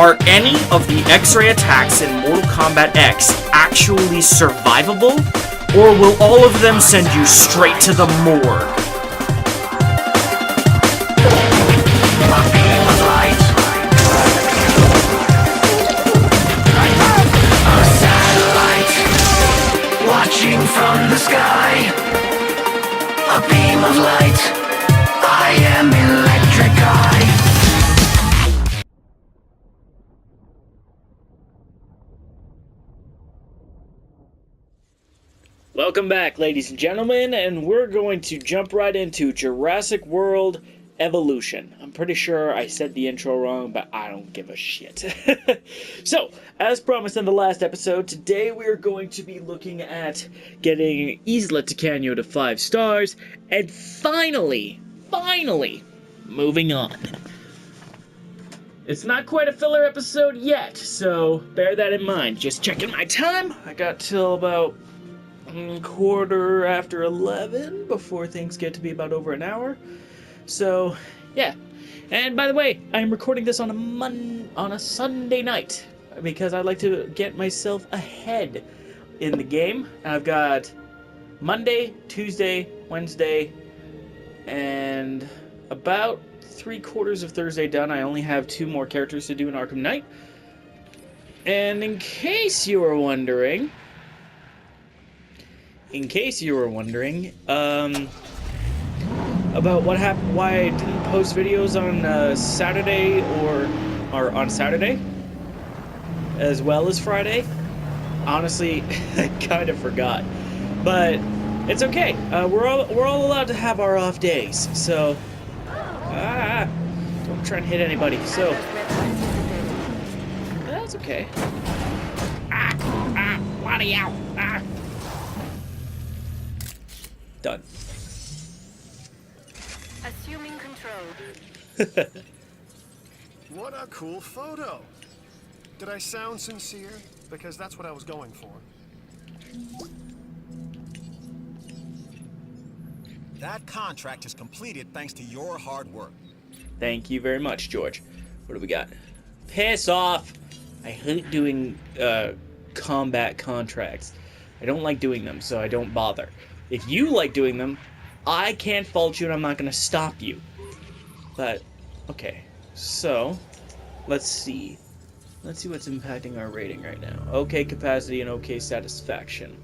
Are any of the X-ray attacks in Mortal Kombat X actually survivable, or will all of them send you straight to the morgue? A satellite watching from the sky, a beam of light. I am Electric Eye. Welcome back, ladies and gentlemen, and we're going to jump right into Jurassic World Evolution. I'm pretty sure I said the intro wrong, but I don't give a shit. So, as promised in the last episode, today we are going to be looking at getting Isla Tacanho to 5 stars, and finally, moving on. It's not quite a filler episode yet, so bear that in mind. Just checking my time. I got till about quarter after 11 before things get to be about over an hour. So, yeah. And by the way, I'm recording this on a Sunday night because I like to get myself ahead in the game. I've got Monday, Tuesday, Wednesday, and about 3/4 of Thursday done. I only have 2 more characters to do in Arkham Knight. And in case you were wondering, about what happened, why I didn't post videos on Saturday or on Saturday, as well as Friday, honestly, I kind of forgot. But it's okay. We're all allowed to have our off days. So, don't try and hit anybody. So, that's okay. Bloody out. Done. Assuming control. What a cool photo. Did I sound sincere? Because that's what I was going for. That contract is completed thanks to your hard work. Thank you very much, George. What do we got? Piss off! I hate doing combat contracts. I don't like doing them, so I don't bother. If you like doing them, I can't fault you and I'm not going to stop you. But, okay. So, let's see. Let's see what's impacting our rating right now. Okay capacity and okay satisfaction.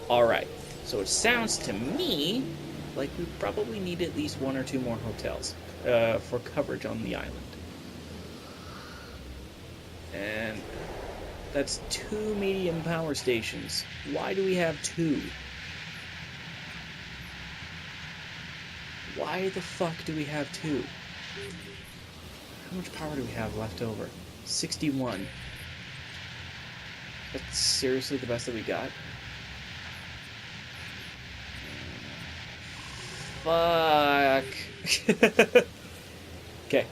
Alright. So it sounds to me like we probably need at least 1 or 2 more hotels for coverage on the island. And that's 2 medium power stations. Why do we have 2? Why the fuck do we have 2? How much power do we have left over? 61. That's seriously the best that we got? Fuck. Okay.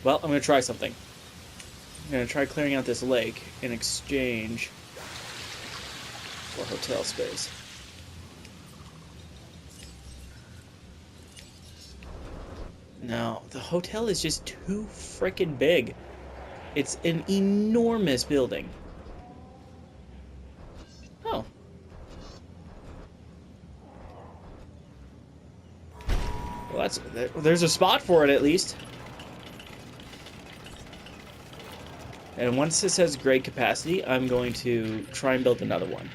Well, I'm gonna try something. I'm gonna try clearing out this lake in exchange for hotel space. No, the hotel is just too frickin' big. It's an enormous building. Oh. Well, there's a spot for it at least. And once this has great capacity, I'm going to try and build another one.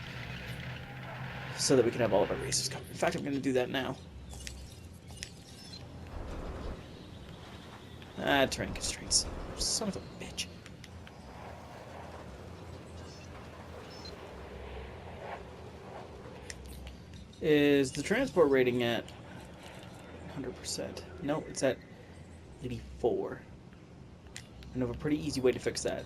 So that we can have all of our races covered. In fact, I'm going to do that now. Terrain constraints. Son of a bitch. Is the transport rating at 100%? No, it's at 84. I know of a pretty easy way to fix that.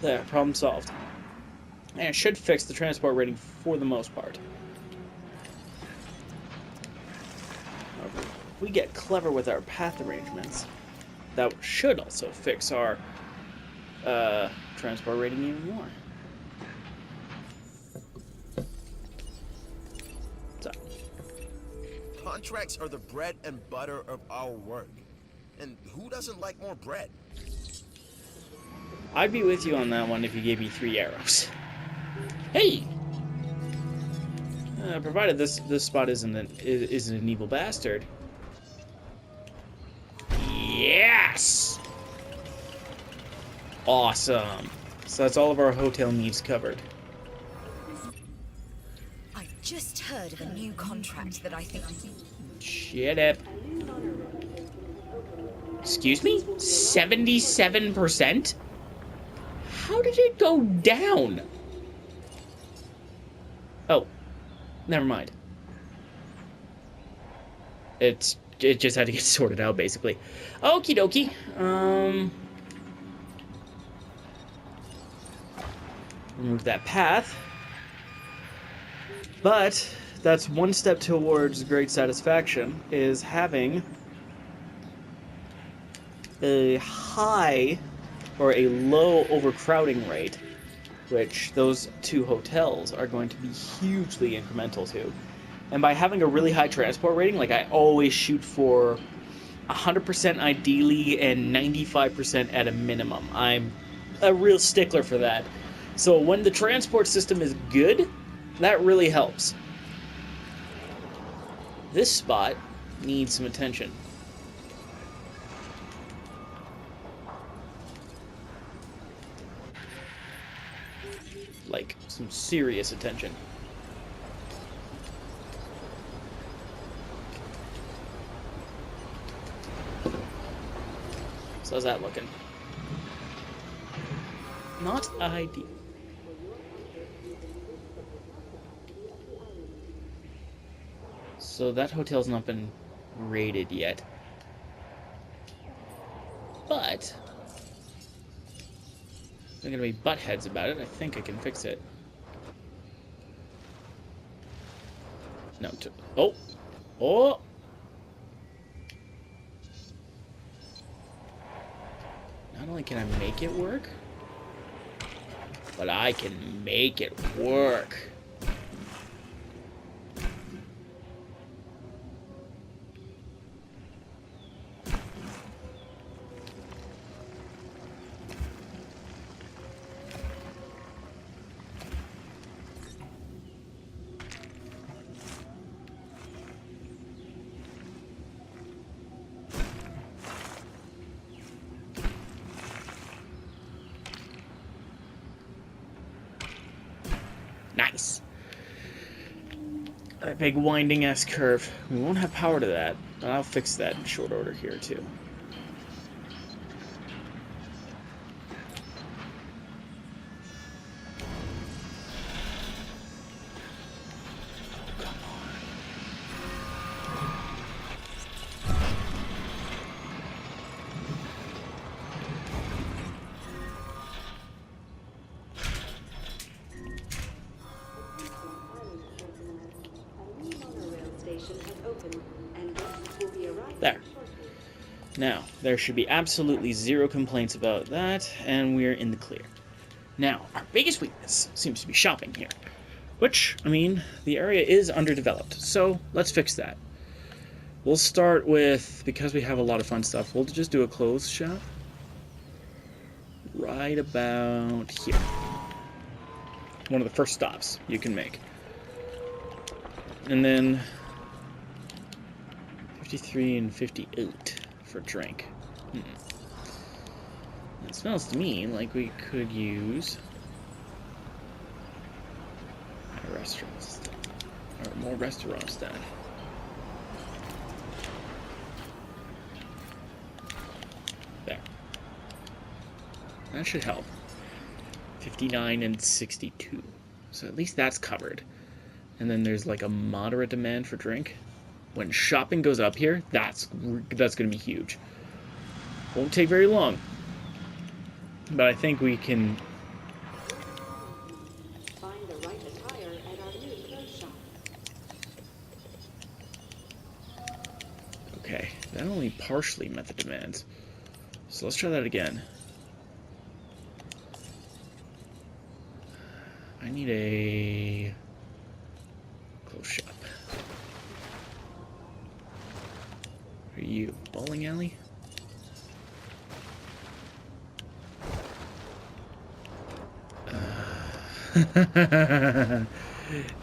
There, problem solved. And it should fix the transport rating for the most part. However, if we get clever with our path arrangements, that should also fix our transport rating even more. So, Contracts are the bread and butter of our work. And who doesn't like more bread? I'd be with you on that one if you gave me 3 arrows. Hey! Provided this spot isn't an evil bastard. Yes! Awesome. So that's all of our hotel needs covered. I just heard of a new contract that I think... Shut up. Excuse me? 77%? How did it go down? Oh. Never mind. It just had to get sorted out, basically. Okie dokie. Remove that path. But that's one step towards great satisfaction, is having a high or a low overcrowding rate, which those 2 hotels are going to be hugely incremental to. And by having a really high transport rating, like I always shoot for 100% ideally and 95% at a minimum. I'm a real stickler for that. So when the transport system is good, that really helps. This spot needs some attention. Like, some serious attention. So how's that looking? Not ideal. So that hotel's not been rated yet. But they're gonna be buttheads about it. I think I can fix it. No, oh! Oh! Not only can I make it work, but I can make it work. Nice. That big winding-ass curve. We won't have power to that, but I'll fix that in short order here, too. Come on. There. Now, there should be absolutely 0 complaints about that, and we're in the clear. Now, our biggest weakness seems to be shopping here. Which, I mean, the area is underdeveloped, so let's fix that. We'll start with, because we have a lot of fun stuff, we'll just do a clothes shop. Right about here. One of the first stops you can make. And then 53 and 58 for drink. It smells to me like we could use restaurants, or more restaurants then. There. That should help. 59 and 62. So at least that's covered. And then there's like a moderate demand for drink. When shopping goes up here, that's going to be huge. Won't take very long. But I think we can That only partially met the demands. So let's try that again. I need a close shop. Are you bowling alley?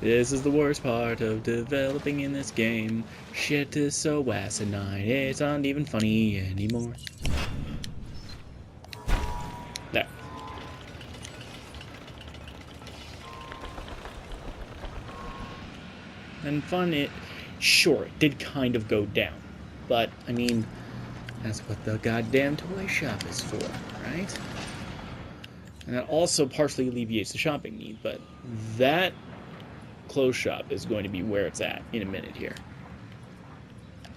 This is the worst part of developing in this game. Shit is so asinine, it's not even funny anymore. There. And fun, sure, it did kind of go down. But, I mean, that's what the goddamn toy shop is for, right? And that also partially alleviates the shopping need, but that clothes shop is going to be where it's at in a minute here.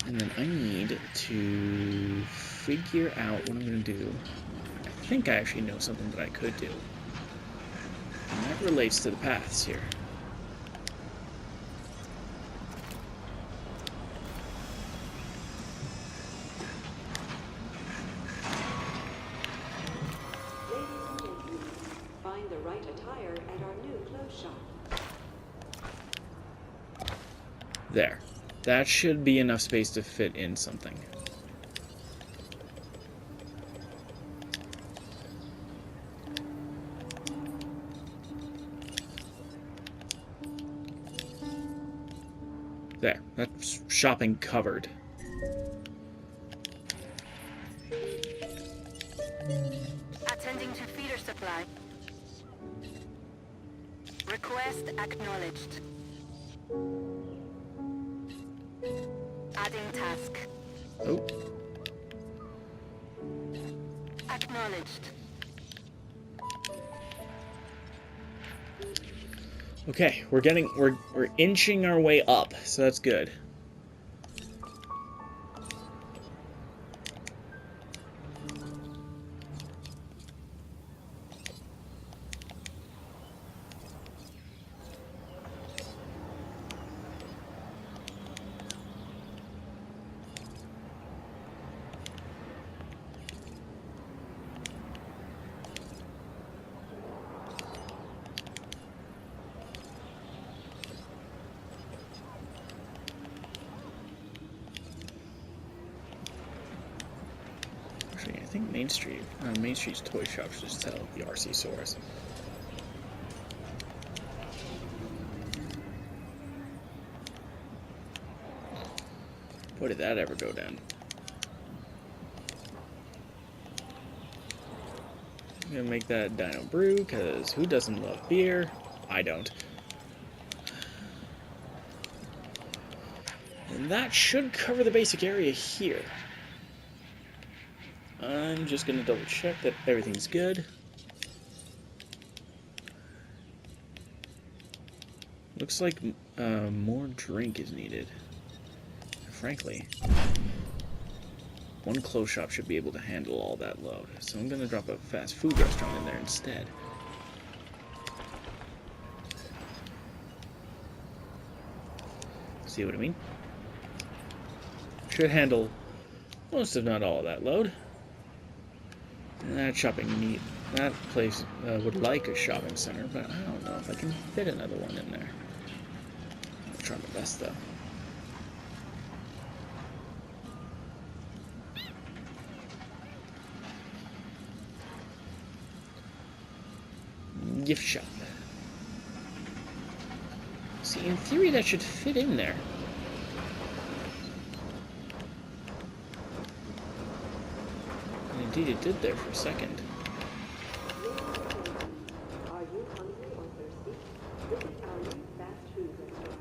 And then I need to figure out what I'm going to do. I think I actually know something that I could do. And that relates to the paths here. Find the right attire at our new clothes shop. There. That should be enough space to fit in something. There. That's shopping covered. Attending to feeder supply. Request acknowledged. Adding task. Oh. Acknowledged. Okay, we're inching our way up, so that's good. Actually, I think Main Street's toy shop should just sell the RC Saurus. Boy, did that ever go down. I'm gonna make that Dino Brew, because who doesn't love beer? I don't. And that should cover the basic area here. I'm just gonna double check that everything's good. Looks like more drink is needed. Frankly, one clothes shop should be able to handle all that load. So I'm gonna drop a fast food restaurant in there instead. See what I mean? Should handle most, if not all, of that load. And that place would like a shopping center, but I don't know if I can fit another one in there. I'll try my best though. Gift shop. See, in theory that should fit in there. And indeed it did there for a second. Are you hungry or thirsty? Visit our new fast food restaurant.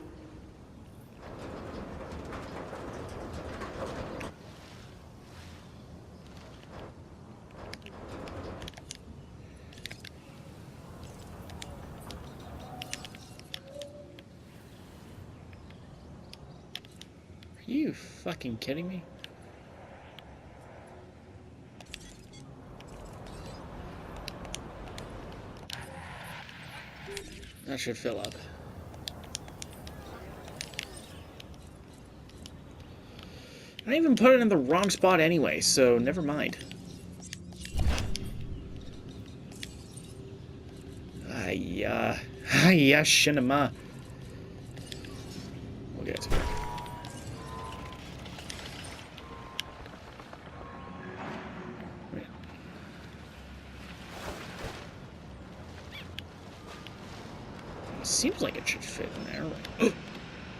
Are you fucking kidding me? That should fill up. I even put it in the wrong spot anyway, so never mind. Hiya, Shinema. We'll get to it. Wait. It seems like it should fit in there. Right?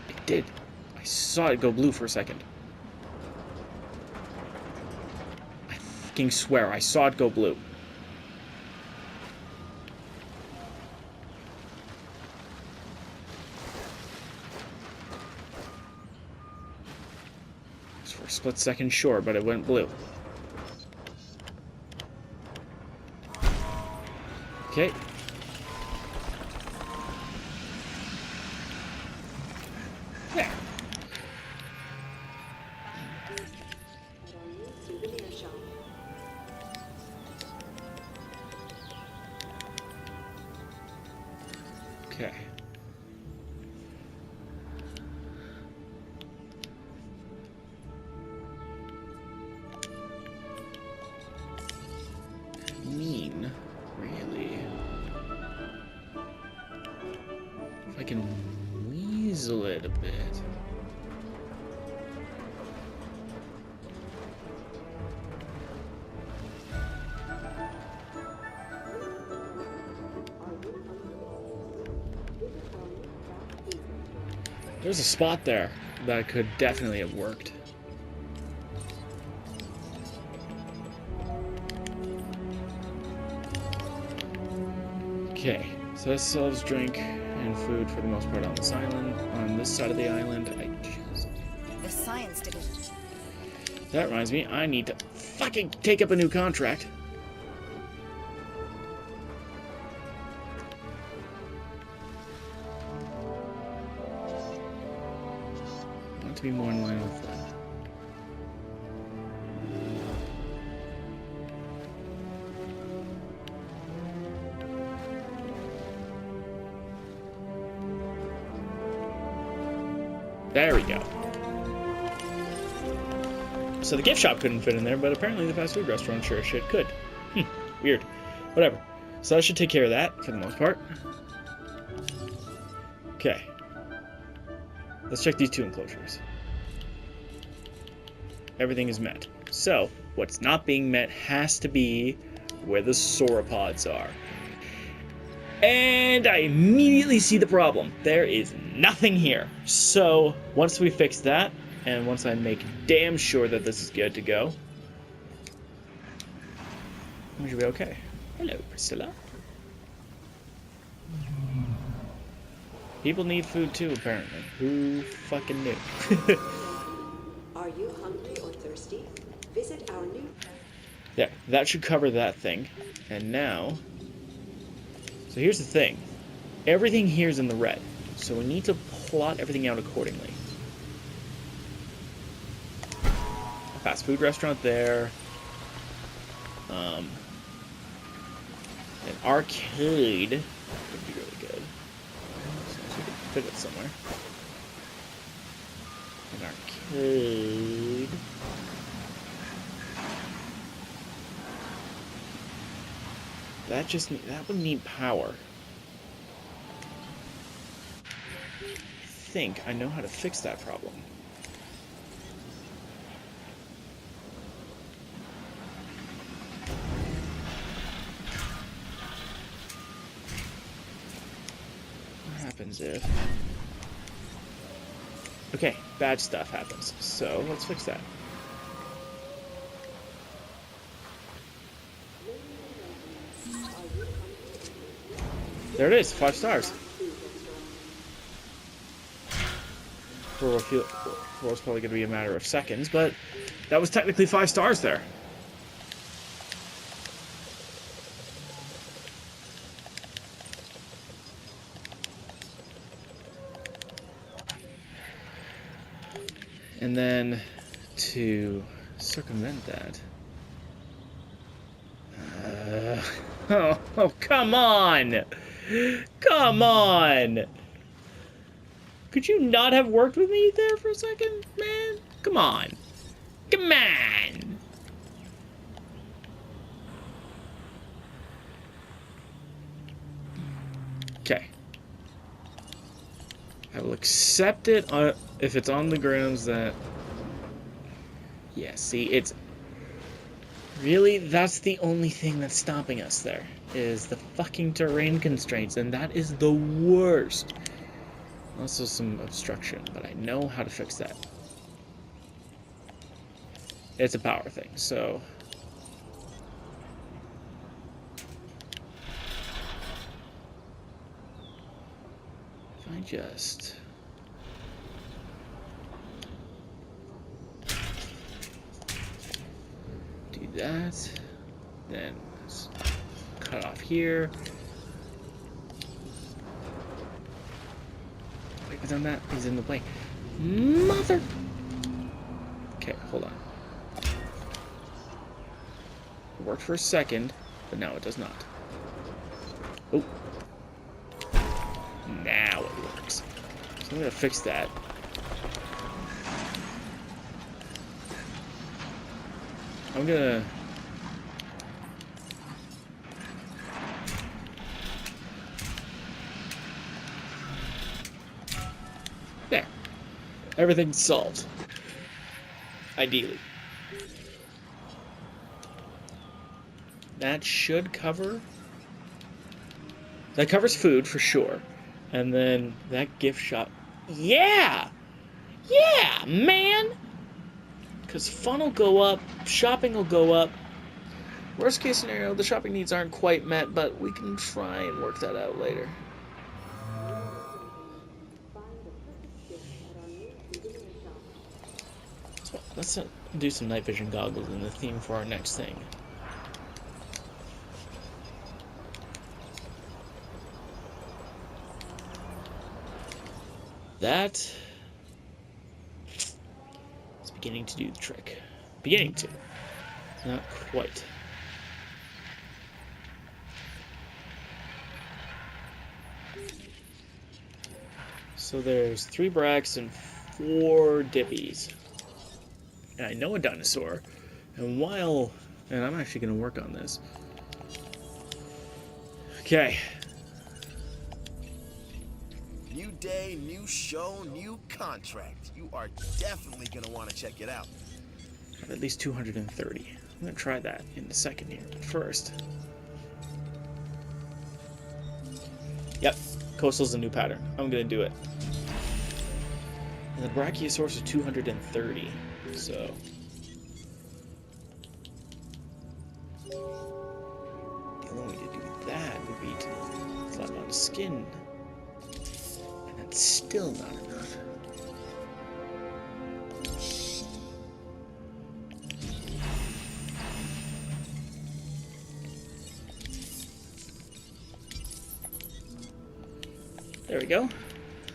It did. I saw it go blue for a second. I fucking swear I saw it go blue. For a split second, sure, but it went blue. Okay. There. At our new souvenir shop. Okay. Mean, really. If I can weasel it a bit. There's a spot there that could definitely have worked. Okay, so that sells drink and food for the most part on this island. On this side of the island, The science didn't. That reminds me, I need to fucking take up a new contract. I want to be more in line with that. There we go. So the gift shop couldn't fit in there, but apparently the fast food restaurant sure as shit could. Weird. Whatever. So that should take care of that, for the most part. Okay. Let's check these two enclosures. Everything is met. So, what's not being met has to be where the sauropods are. And I immediately see the problem. There is nothing here. So, once we fix that, and once I make damn sure that this is good to go, we should be okay. Hello, Priscilla. People need food too, apparently. Who fucking knew? Are you hungry or thirsty? Visit our new... Yeah, that should cover that thing. And now... So here's the thing. Everything here is in the red. So we need to plot everything out accordingly. A fast food restaurant there. An arcade would be really good. So we could fit it somewhere. An arcade. That would need power. I think I know how to fix that problem. What happens if... Okay, bad stuff happens. So let's fix that. There it is, 5 stars. For what was probably going to be a matter of seconds, but that was technically 5 stars there. And then to circumvent that. Oh, come on! Come on! Could you not have worked with me there for a second, man? Come on. Come on! Okay. I will accept it if it's on the grounds that... Yeah, see, it's... Really, that's the only thing that's stopping us there, is the fucking terrain constraints, and that is the worst. Also some obstruction, but I know how to fix that. It's a power thing, so... If I just... do that, then cut off here. Wait, was on that? He's in the way. Mother... Okay, hold on. It worked for a second, but now it does not. Oh. Now it works. So I'm gonna fix that. I'm gonna... There. Everything's solved. Ideally. That should cover... That covers food, for sure. And then that gift shop... Yeah! Yeah, man! Because fun will go up, shopping will go up. Worst case scenario, the shopping needs aren't quite met, but we can try and work that out later. So let's do some night vision goggles in the theme for our next thing. That is beginning to do the trick. Beginning to. Not quite. So there's 3 bracks and 4 dippies. And I know a dinosaur. And I'm actually going to work on this. Okay. New day, new show, new contract. You are definitely gonna want to check it out. I have at least 230. I'm going to try that in a second here. But first... Yep. Coastal's a new pattern. I'm going to do it. And the Brachiosaurus is 230. So... the only way to do that would be to slap on skin. And that's still not enough. There we go.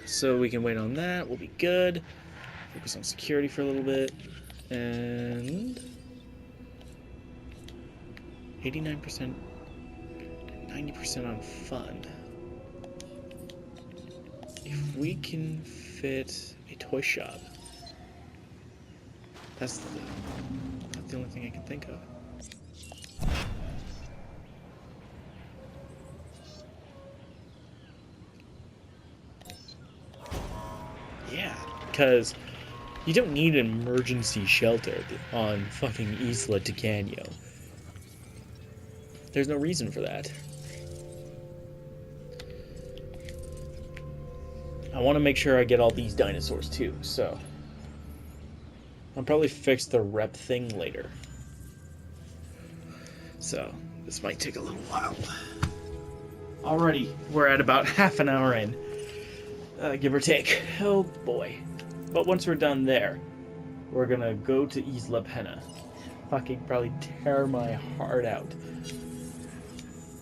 So we can wait on that. We'll be good. Focus on security for a little bit. And 89%, 90% on fun. If we can fit a toy shop, that's the only thing I can think of. Yeah, because you don't need an emergency shelter on fucking Isla Ticanio. There's no reason for that. I want to make sure I get all these dinosaurs too, so I'll probably fix the rep thing later. So this might take a little while. Already, we're at about half an hour in, give or take. Oh boy. But once we're done there, we're gonna go to Isla Pena. Fucking probably tear my heart out.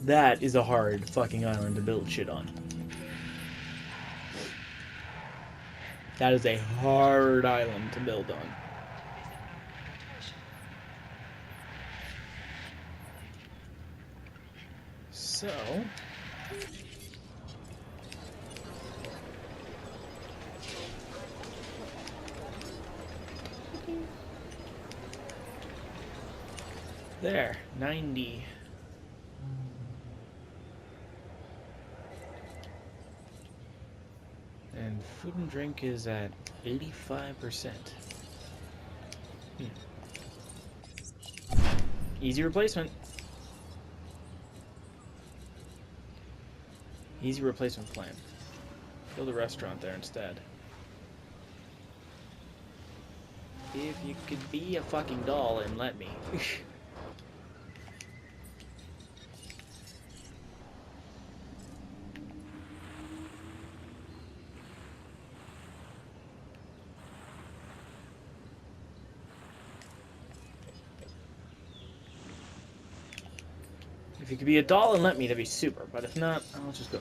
That is a hard fucking island to build shit on. That is a hard island to build on. So... There, 90. And food and drink is at 85%. Easy replacement. Easy replacement plan. Build a restaurant there instead. If you could be a fucking doll and let me. If you could be a doll and let me, that'd be super. But if not, I'll just go.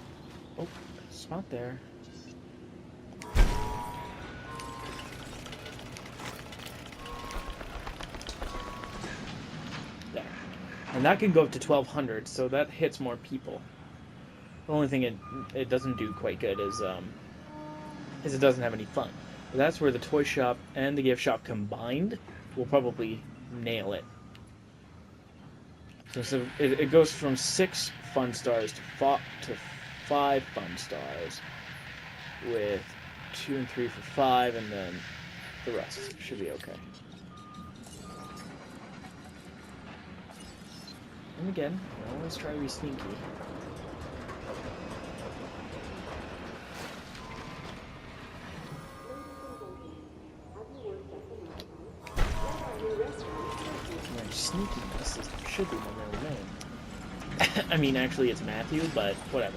Oh, spot there. There. And that can go up to 1,200, so that hits more people. The only thing it doesn't do quite good is it doesn't have any fun. But that's where the toy shop and the gift shop combined will probably nail it. So it goes from 6 fun stars to 5 fun stars, with 2 and 3 for 5, and then the rest should be okay. And again, I always try to be sneaky. Sneakiness should be my real name. I mean, actually, it's Matthew, but whatever.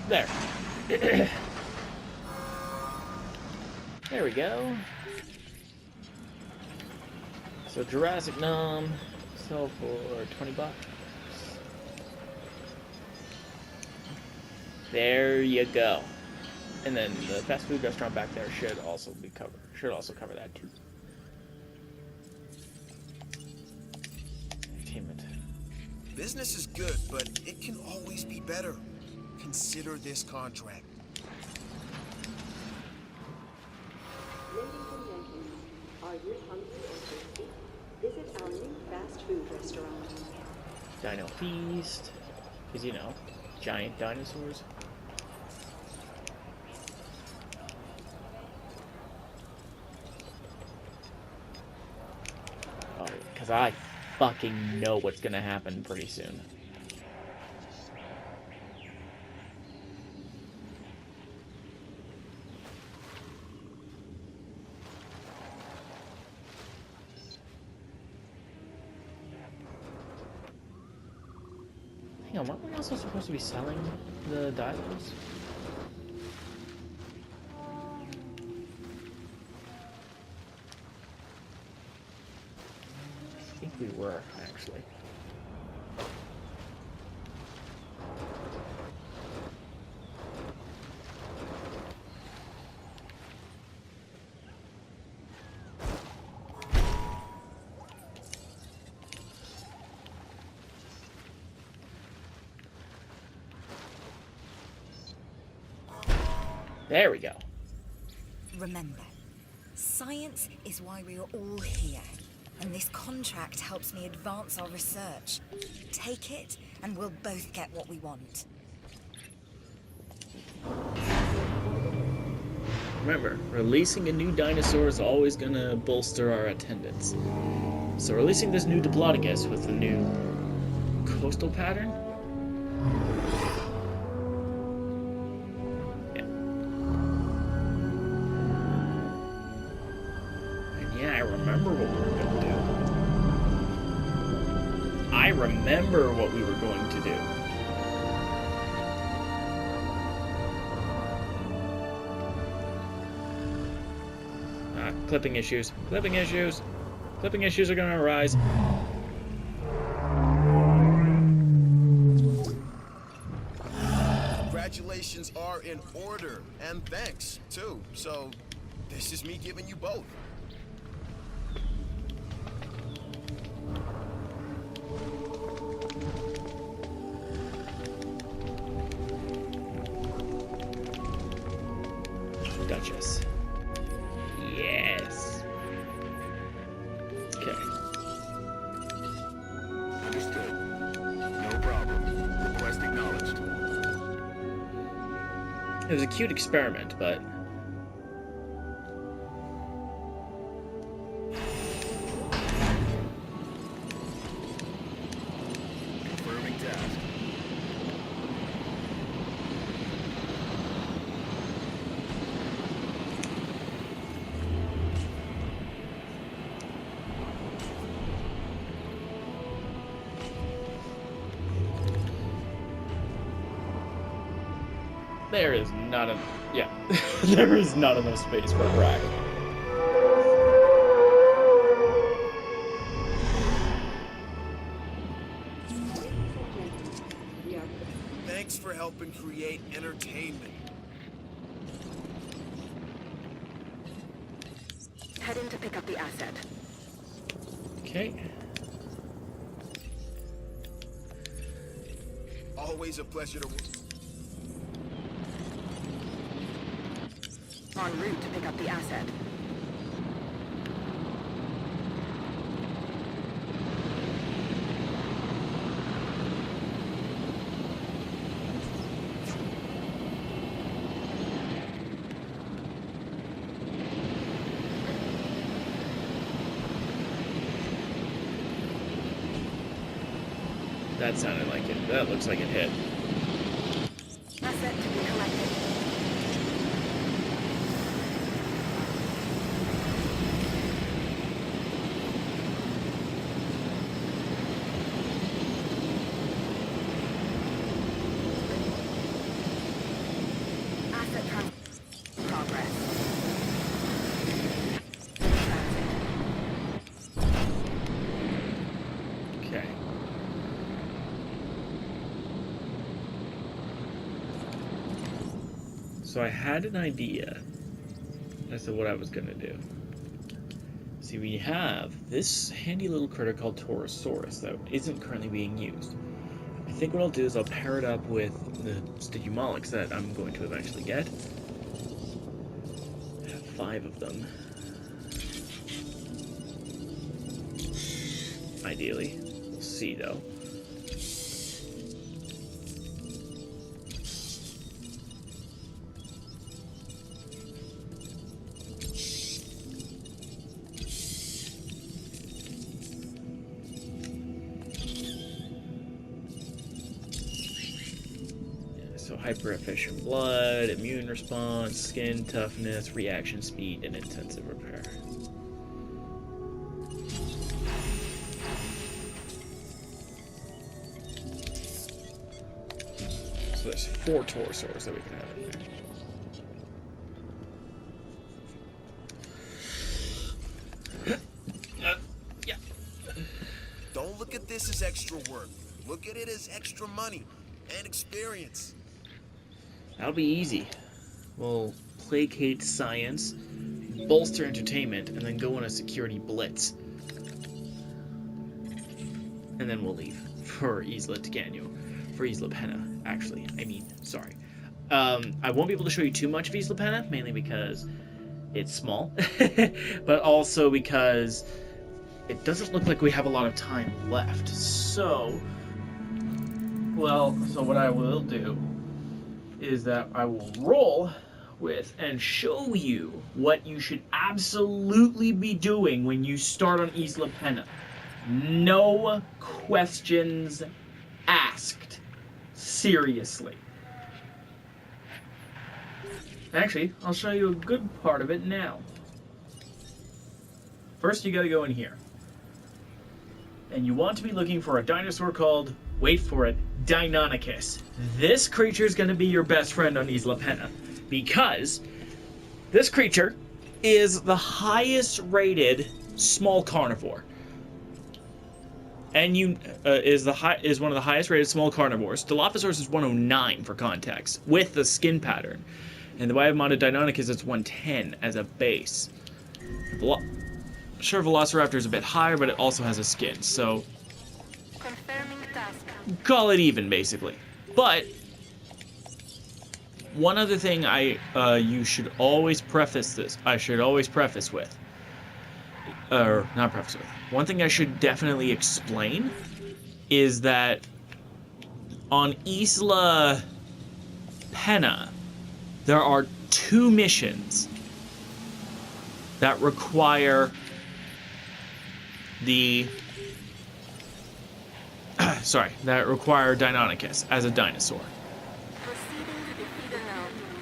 There. There we go. So Jurassic Nom sell for 20 bucks. There you go. And then the fast food restaurant back there should also be covered. Should also cover that too. Entertainment. Business is good, but it can always be better. Consider this contract. Ladies and gentlemen, are you hungry or thirsty? Visit our new fast food restaurant. Dino Feast. Because, you know, giant dinosaurs. Oh, because I fucking know what's gonna happen pretty soon. Hang on, weren't we also supposed to be selling the dinos? I think we were, actually. There we go. Remember, science is why we are all here, and this contract helps me advance our research. Take it, and we'll both get what we want. Remember, releasing a new dinosaur is always gonna bolster our attendance. So releasing this new Diplodocus with the new coastal pattern? Yeah. And yeah, I remember what we were gonna do. I remember what we were going to do. Clipping issues. Clipping issues. Clipping issues are gonna arise. Congratulations are in order, and thanks, too. So, this is me giving you both. Duchess. It was a cute experiment, but... Confirming task. There is not enough... Yeah. There is not enough space for a rack. We are Thanks for helping create entertainment. head in to pick up the asset. Okay. Always a pleasure to work. En route to pick up the asset. That sounded like it. That looks like it hit. Asset to be collected. Asset progress. Okay. So I had an idea as to what I was gonna do. See, we have this handy little critter called Torosaurus that isn't currently being used. I think what I'll do is I'll pair it up with the Stygimolochs that I'm going to eventually get. I have 5 of them. Ideally. We'll see, though. So hyper efficient blood, immune response, skin toughness, reaction speed, and intensive repair. So there's 4 Torosaurs that we can have in there. Yeah. Don't look at this as extra work. Look at it as extra money and experience. That'll be easy. We'll placate science, bolster entertainment, and then go on a security blitz. And then we'll leave for Isla Tigano. For Isla Pena, actually. Sorry. I won't be able to show you too much of Isla Pena, mainly because it's small, but also because it doesn't look like we have a lot of time left. So what I will do is that I will roll with and show you what you should absolutely be doing when you start on Isla Pena. No questions asked. Seriously. Actually, I'll show you a good part of it now. First, you gotta go in here. And you want to be looking for a dinosaur called, wait for it, Deinonychus. This creature is going to be your best friend on Isla Pena, because this creature is the highest rated small carnivore, and is one of the highest rated small carnivores. Dilophosaurus is 109 for context with the skin pattern, and the way I've modded Deinonychus, it's 110 as a base. Sure, Velociraptor is a bit higher, but it also has a skin, so Confirming task. call it even, basically. But one other thing you should always preface this. I should always preface with, or not preface with. One thing I should definitely explain is that on Isla Pena, there are 2 missions that require the that require Deinonychus as a dinosaur.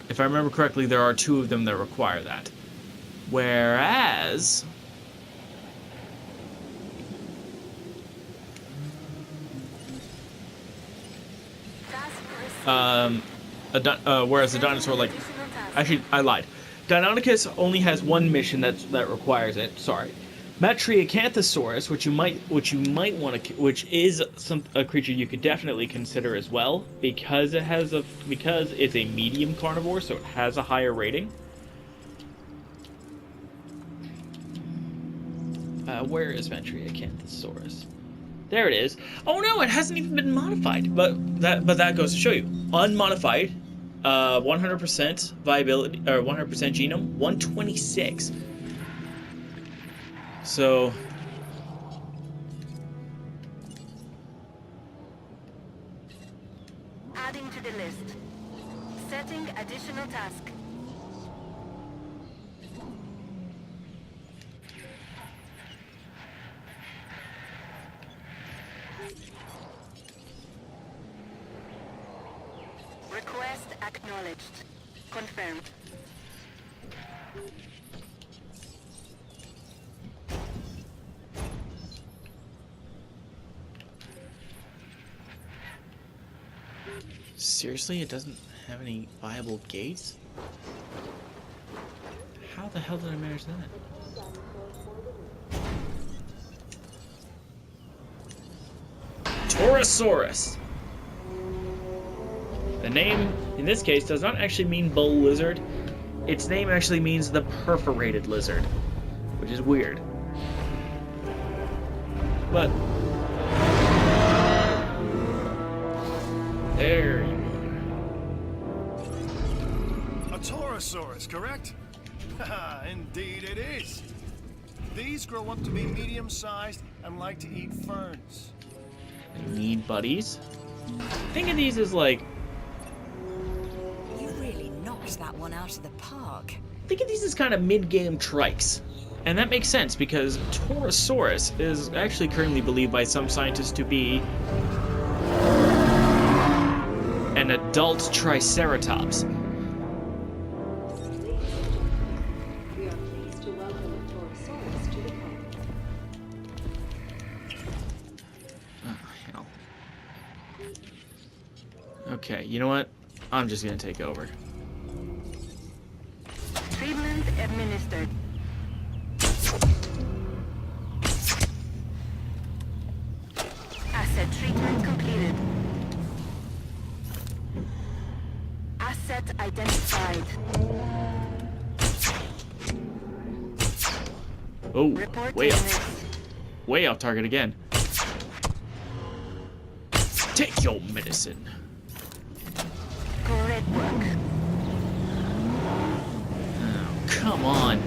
If I remember correctly, there are 2 of them that require that. Whereas whereas a dinosaur, like, actually, I lied. Deinonychus only has 1 mission that requires it. Sorry, Matriacanthosaurus, which you might want to, which is a creature you could definitely consider as well, because it's a medium carnivore, so it has a higher rating. Where is Matriacanthosaurus? There it is. Oh no, it hasn't even been modified. But that goes to show you, unmodified, 100% viability, or 100% genome, 126. So adding to the list. Setting additional task. Request acknowledged. Confirmed. seriously, it doesn't have any viable gates? How the hell did I manage that? Torosaurus. The name, in this case, does not actually mean bull lizard. Its name actually means the perforated lizard, which is weird. But there you A Torosaurus, correct? Haha, indeed it is. These grow up to be medium-sized and like to eat ferns. are. Need buddies. Think of these as like. You really knocked that one out of the park. Think of these as kind of mid-game trikes. And that makes sense because Torosaurus is actually currently believed by some scientists to be an adult Triceratops. We are pleased to welcome the Torosaurus to the park. Oh, hell. Okay, you know what? I'm just gonna take over. Treatment administered. Asset treatment completed. Asset identified. Oh, Report way to off. units. Way off target again. Take your medicine. Correct work. Oh, come on.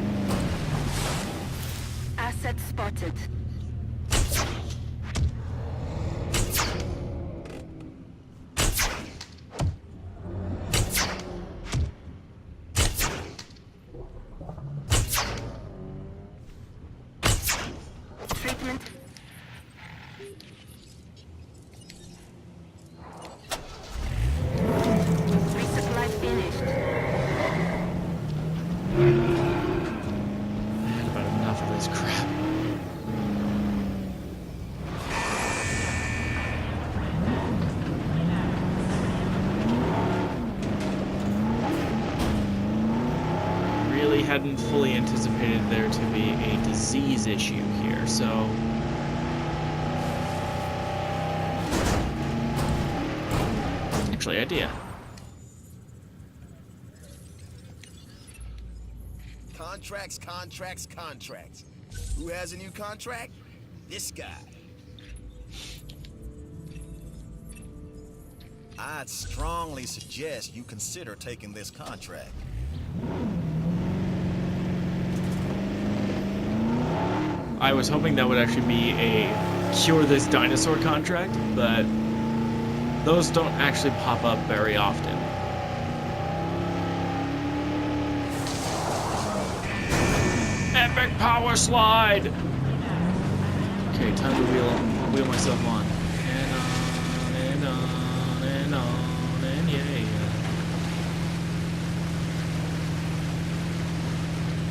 Asset spotted. Treatment. Resupply finished. I had about enough of this crap. Really hadn't fully anticipated there to be a disease issue here, so. Actually, idea. Contracts, contracts, contracts. Who has a new contract? This guy. I'd strongly suggest you consider taking this contract. I was hoping that would actually be a cure this dinosaur contract, but those don't actually pop up very often. power slide! Okay, time to wheel myself on. And on, and on, and on, and yeah.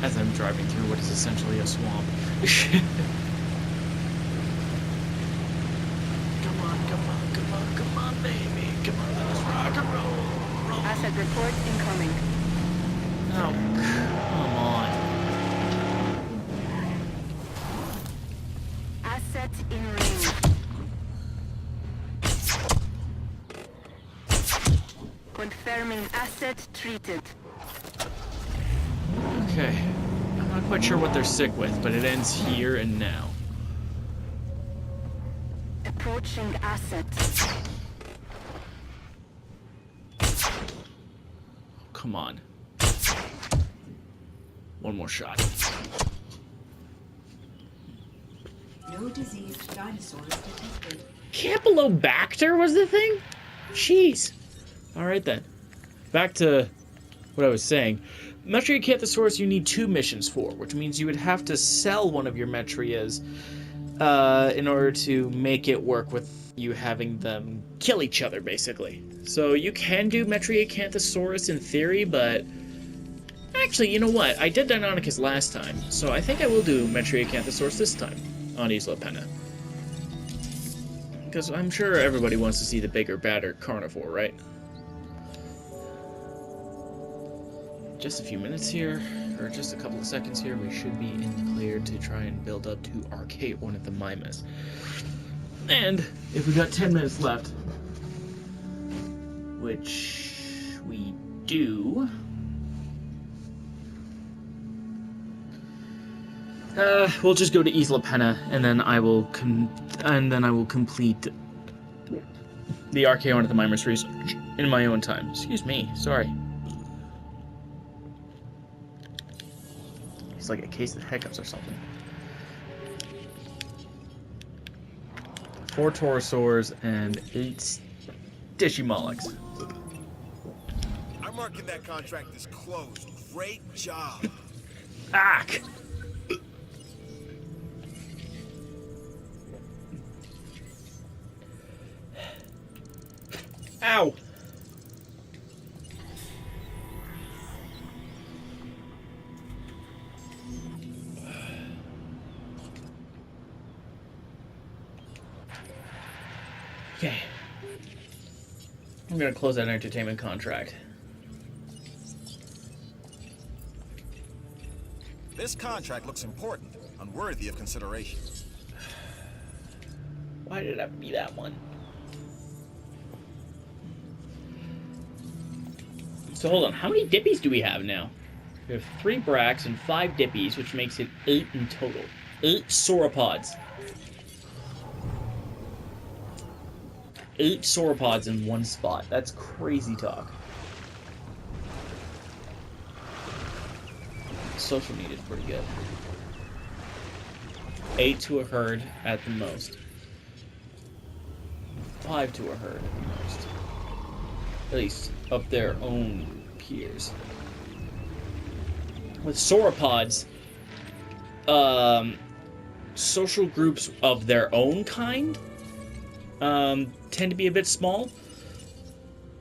As I'm driving through what is essentially a swamp. Come on, come on, come on, come on, baby. Come on, let us rock and roll. Asset report incoming. Oh, come on. Asset in range. Confirming asset treated. Okay. I'm not quite sure what they're sick with, but it ends here and now. Approaching asset. Come on. One more shot. No diseased dinosaurs detected. Campylobacter was the thing? Jeez. Alright then. Back to what I was saying. Metriacanthosaurus you need 2 missions for, which means you would have to sell one of your Metrias in order to make it work with you having them kill each other, basically. So you can do Metriacanthosaurus in theory, but actually, you know what? I did Deinonychus last time, so I think I will do Metriacanthosaurus this time on Isla Penna. Because I'm sure everybody wants to see the bigger, badder carnivore, right? Just a few minutes here, or just a couple of seconds here, we should be in the clear to try and build up to Archaeornithomimus. And if we got 10 minutes left, which we do, we'll just go to Isla Penna, and then I will complete the Archaeornithomimus research in my own time. Excuse me, sorry. It's like a case of hiccups or something. 4 pterosaurs and 8 Digimollucks. I'm marking that contract as closed. Great job. Ack! Ow! Okay. I'm gonna close that entertainment contract. This contract looks important and worthy of consideration. Why did it have to be that one? So hold on, how many dippies do we have now? We have 3 bracks and 5 dippies, which makes it 8 in total. 8 sauropods. 8 sauropods in one spot. That's crazy talk. Social need is pretty good. 8 to a herd at the most. 5 to a herd at the most. At least of their own peers. With sauropods, social groups of their own kind tend to be a bit small.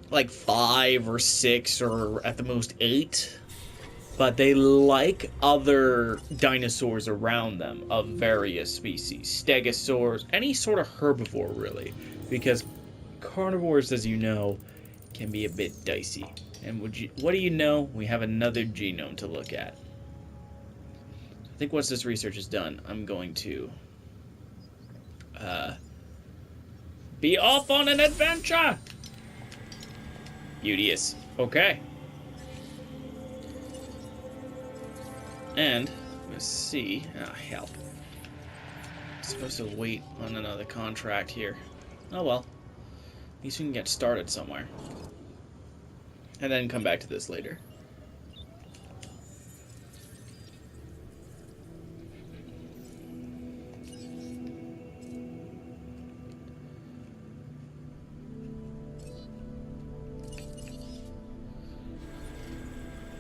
Like 5 or 6 or at the most 8. But they like other dinosaurs around them of various species. Stegosaurs, any sort of herbivore really. Because carnivores, as you know, can be a bit dicey. And what do you know? We have another genome to look at. I think once this research is done, I'm going to be off on an adventure! Beauteous. Okay. And, let's see. Ah, hell. I'm supposed to wait on another contract here. Oh well. At least we can get started somewhere. And then come back to this later.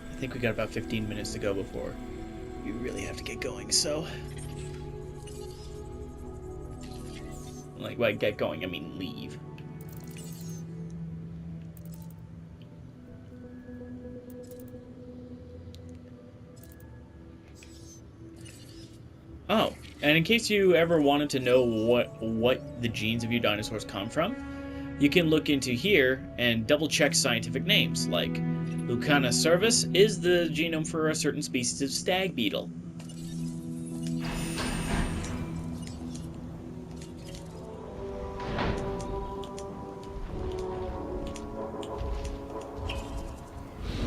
I think we got about 15 minutes to go before we really have to get going, so... Like, by get going, I mean leave. Oh, and in case you ever wanted to know what the genes of your dinosaurs come from, you can look into here and double-check scientific names, like Lucana cervus is the genome for a certain species of stag beetle.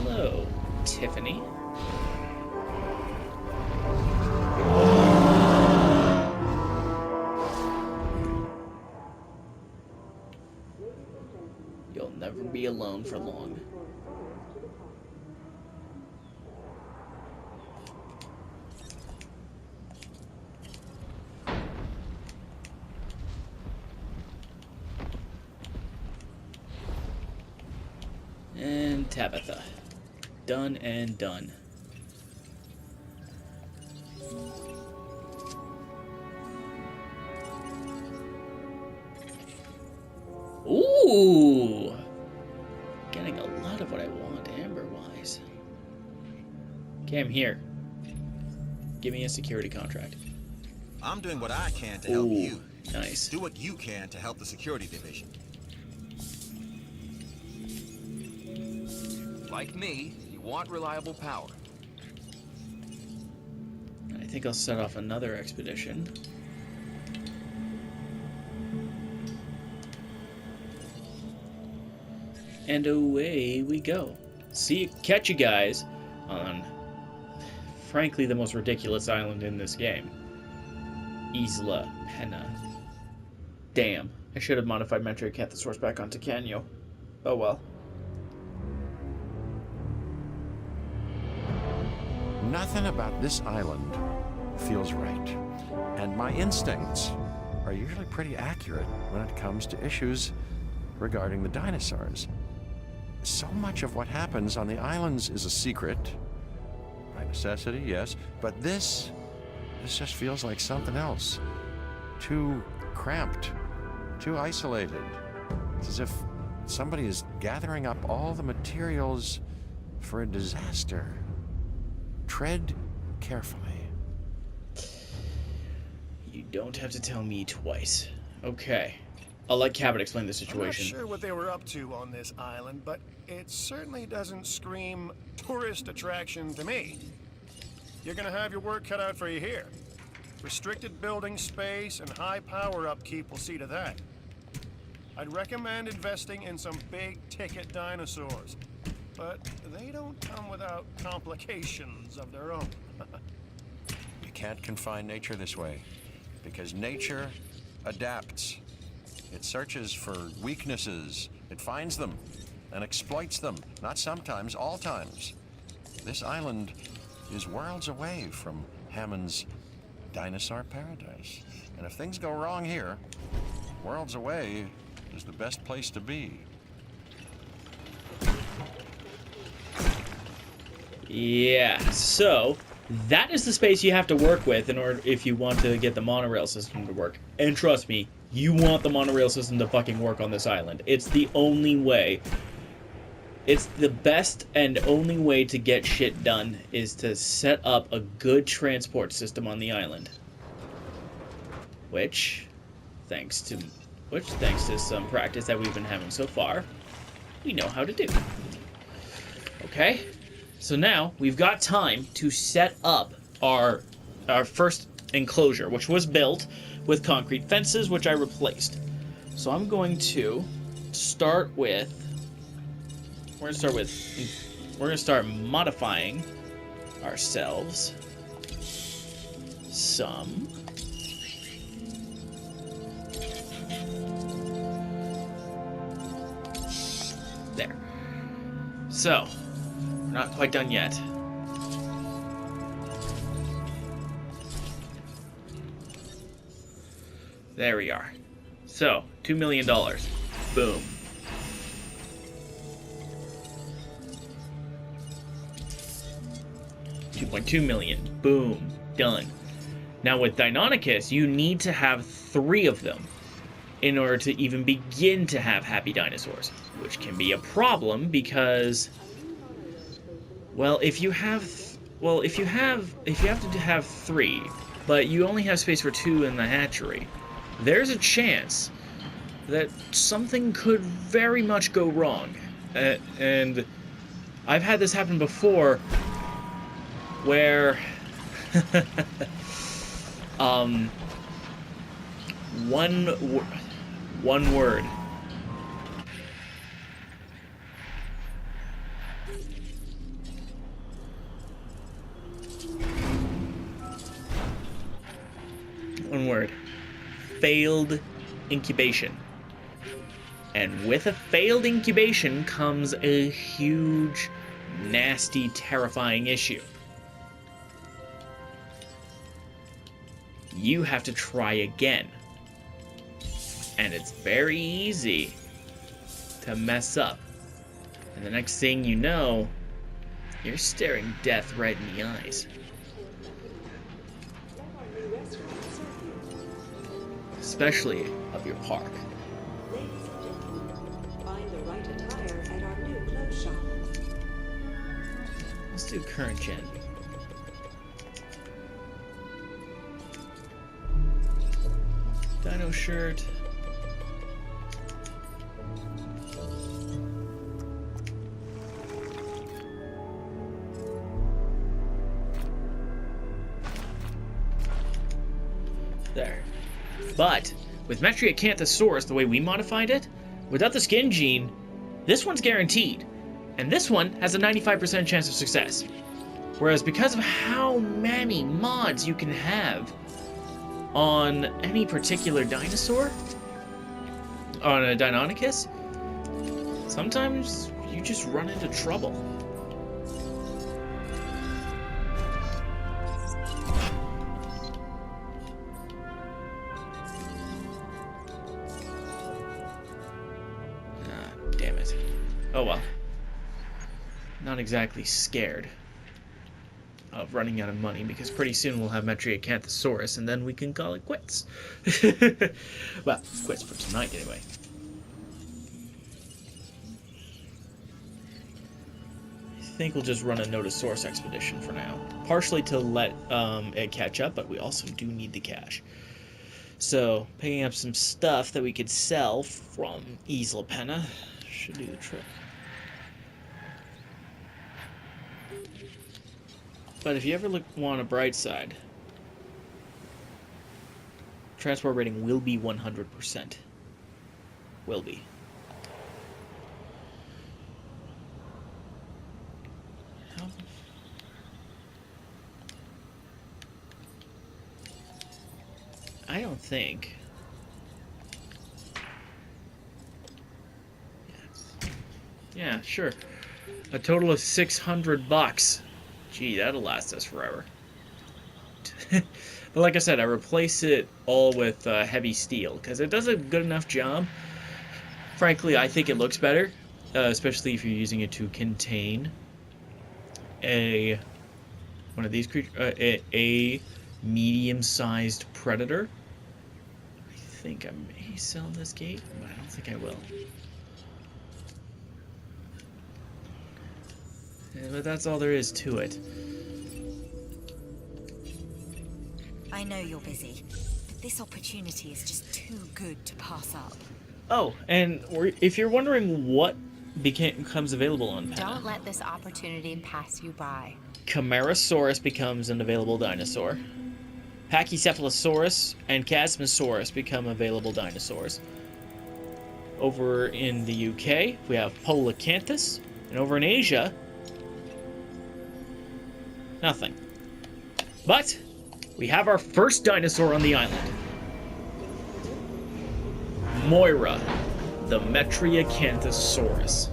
Hello, Tiffany. You'll never be alone for long. And Tabitha. Done and done. Ooh! Getting a lot of what I want, amber-wise. Okay, I'm here. Give me a security contract. I'm doing what I can to help you. Nice. Do what you can to help the security division. Like me, you want reliable power. I think I'll set off another expedition. And away we go. Catch you guys on, frankly, the most ridiculous island in this game. Isla Pena. Damn. I should have modified Metric and the source back onto Canyo. Oh well. Nothing about this island feels right, and my instincts are usually pretty accurate when it comes to issues regarding the dinosaurs. So much of what happens on the islands is a secret, by necessity, yes, but this just feels like something else. Too cramped, too isolated. It's as if somebody is gathering up all the materials for a disaster. Tread carefully. You don't have to tell me twice. Okay. I'll let Cabot explain the I'm not situation. sure what they were up to on this island, but it certainly doesn't scream tourist attraction to me. You're gonna have your work cut out for you here. Restricted building space and high power upkeep will see to that. I'd recommend investing in some big-ticket dinosaurs, but they don't come without complications of their own. You can't confine nature this way, because nature adapts. It searches for weaknesses, it finds them, and exploits them, not sometimes, all times. This island is worlds away from Hammond's dinosaur paradise. And if things go wrong here, worlds away is the best place to be. Yeah, so that is the space you have to work with in order if you want to get the monorail system to work. And trust me, you want the monorail system to fucking work on this island. It's the only way. It's the best and only way to get shit done is to set up a good transport system on the island. Which, thanks to some practice that we've been having so far, we know how to do. Okay? So now we've got time to set up our first enclosure, which was built with concrete fences, which I replaced. So I'm going to start with. We're gonna start modifying ourselves some. There. So, we're not quite done yet. There we are. So, $2 million. Boom. $2 2.2 million. Boom. Done. Now with Deinonychus, you need to have 3 of them in order to even begin to have happy dinosaurs, which can be a problem because, well, if you have to have 3, but you only have space for 2 in the hatchery, there's a chance that something could very much go wrong. And I've had this happen before where one word. One word. Failed incubation. And with a failed incubation comes a huge, nasty, terrifying issue. You have to try again. And it's very easy to mess up. And the next thing you know, you're staring death right in the eyes. Especially of your park. Ladies and gentlemen, find the right attire at our new clothes shop. Let's do current gen. Dino shirt. There. But with Metriacanthosaurus, the way we modified it, without the skin gene, this one's guaranteed. And this one has a 95% chance of success. Whereas because of how many mods you can have on any particular dinosaur, on a Deinonychus, sometimes you just run into trouble. Damn it. Oh well. Not exactly scared of running out of money, because pretty soon we'll have Metriacanthosaurus, and then we can call it quits. Well, quits for tonight anyway. I think we'll just run a Notosaurus expedition for now. Partially to let it catch up, but we also do need the cash. So, picking up some stuff that we could sell from Isla Penna should do the trick. But if you ever want a bright side, transport rating will be 100%. Will be. I don't think. Yeah, sure. A total of $600. Gee, that'll last us forever. But like I said, I replace it all with heavy steel, because it does a good enough job. Frankly, I think it looks better, especially if you're using it to contain one of these creatures, a medium-sized predator. I think I may sell this gate, but I don't think I will. Yeah, but that's all there is to it. I know you're busy, but this opportunity is just too good to pass up. Oh, and if you're wondering what becomes available on Penna, Don't let this opportunity pass you by. Camarasaurus becomes an available dinosaur. Pachycephalosaurus and Chasmosaurus become available dinosaurs. Over in the UK, we have Polacanthus, and over in Asia, nothing. But we have our first dinosaur on the island. Moira, the Metriacanthosaurus.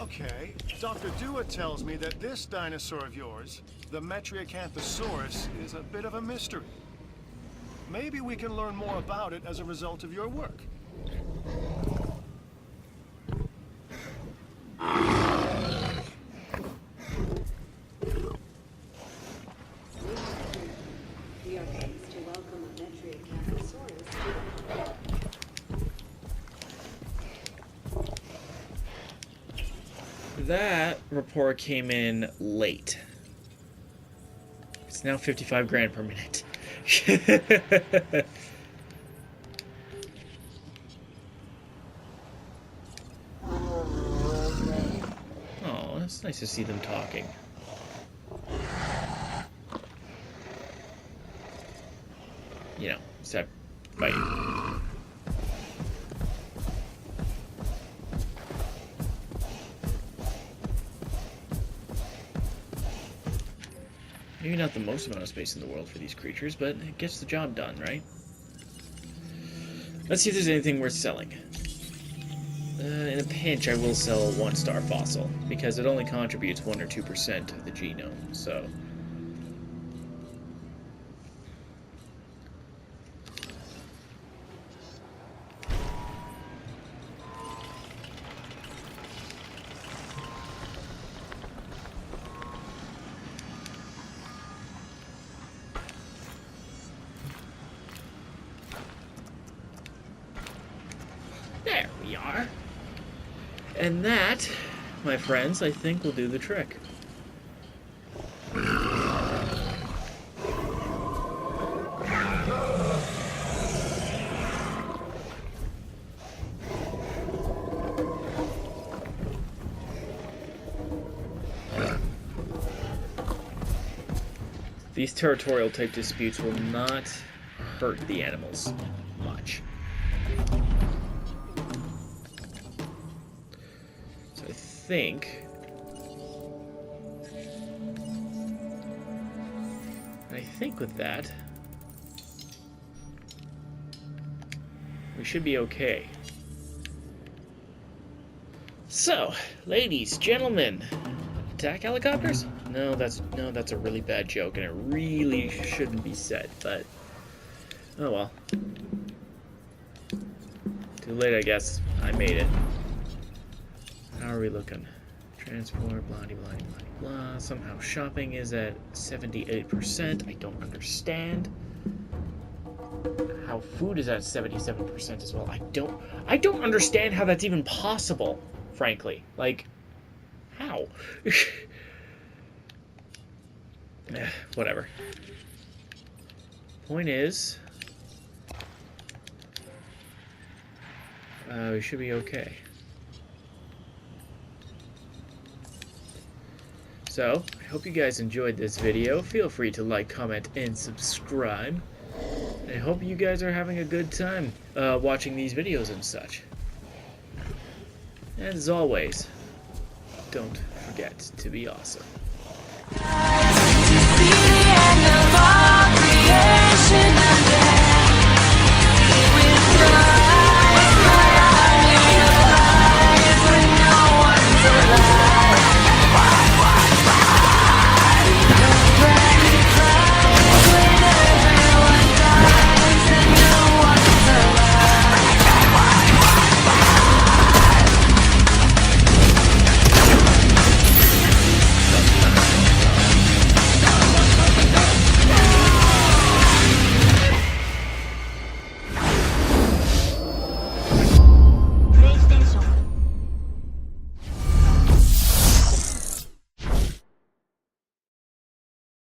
Okay, Dr. Dua tells me that this dinosaur of yours, the Metriacanthosaurus, is a bit of a mystery. Maybe we can learn more about it as a result of your work. We are pleased to welcome Metriacanthosaurus to That report came in late. It's now 55 grand per minute. Oh, it's nice to see them talking. You know, except fighting. Maybe not the most amount of space in the world for these creatures, but it gets the job done, right? Let's see if there's anything worth selling. In a pinch, I will sell a 1-star fossil, because it only contributes 1 or 2% of the genome, so... There we are. And that, my friends, I think will do the trick. These territorial type disputes will not hurt the animals much. So I think with that, we should be okay. So, ladies, gentlemen, attack helicopters? No, that's a really bad joke, and it really shouldn't be said, but oh well. Too late, I guess. I made it. How are we looking? Transport, blah, blah, blah, blah. Somehow shopping is at 78%. I don't understand how food is at 77% as well. I don't understand how that's even possible, frankly. Like, how? Whatever. Point is, we should be okay. So, I hope you guys enjoyed this video. Feel free to like, comment, and subscribe. I hope you guys are having a good time watching these videos and such. And as always, don't forget to be awesome. The end of all